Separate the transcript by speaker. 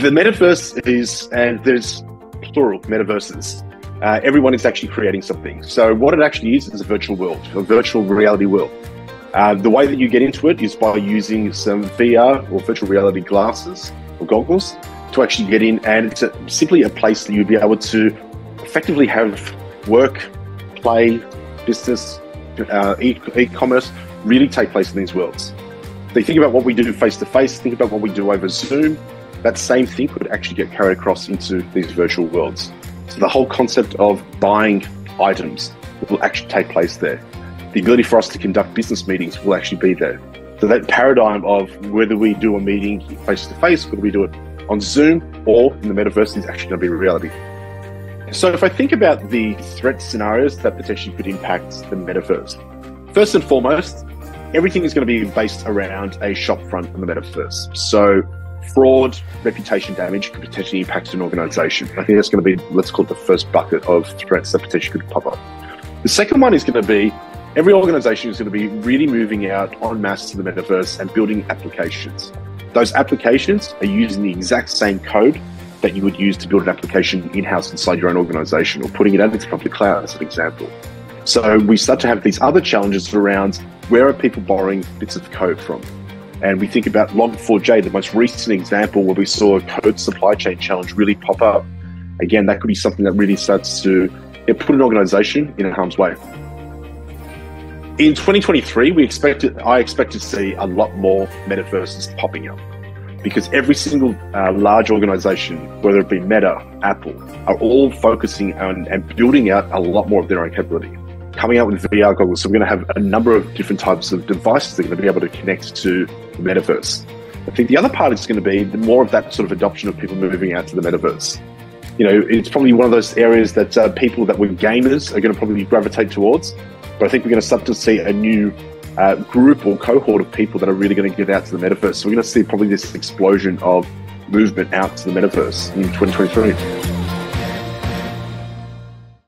Speaker 1: The metaverse is, and there's plural metaverses. Everyone is actually creating something. So what it actually is a virtual world, a virtual reality world. The way that you get into it is by using some VR or virtual reality glasses or goggles to actually get in, and it's simply a place that you'd be able to effectively have work, play, business, e-commerce really take place in these worlds. So you think about what we do face-to-face, think about what we do over Zoom, that same thing could actually get carried across into these virtual worlds. So the whole concept of buying items will actually take place there. The ability for us to conduct business meetings will actually be there. So that paradigm of whether we do a meeting face-to-face, whether we do it on Zoom or in the metaverse is actually going to be a reality. So if I think about the threat scenarios that potentially could impact the metaverse, first and foremost, everything is going to be based around a shop front in the metaverse. So fraud, reputation damage could potentially impact an organization. I think that's going to be, let's call it the first bucket of threats that potentially could pop up. The second one is going to be every organization is going to be really moving out en masse to the metaverse and building applications. Those applications are using the exact same code that you would use to build an application in-house inside your own organization, or putting it out into public cloud as an example. So we start to have these other challenges around where are people borrowing bits of code from? And we think about Log4j, the most recent example where we saw a code supply chain challenge really pop up. Again, that could be something that really starts to put an organization in harm's way. In 2023, I expect to see a lot more metaverses popping up, because every single large organization, whether it be Meta, Apple, are all focusing on and building out a lot more of their own capability, coming out with VR goggles. So we're going to have a number of different types of devices that are going to be able to connect to the metaverse. I think the other part is going to be the more of that sort of adoption of people moving out to the metaverse. You know, it's probably one of those areas that people that were gamers are going to probably gravitate towards. But I think we're going to start to see a new group or cohort of people that are really going to get out to the metaverse. So we're going to see probably this explosion of movement out to the metaverse in 2023.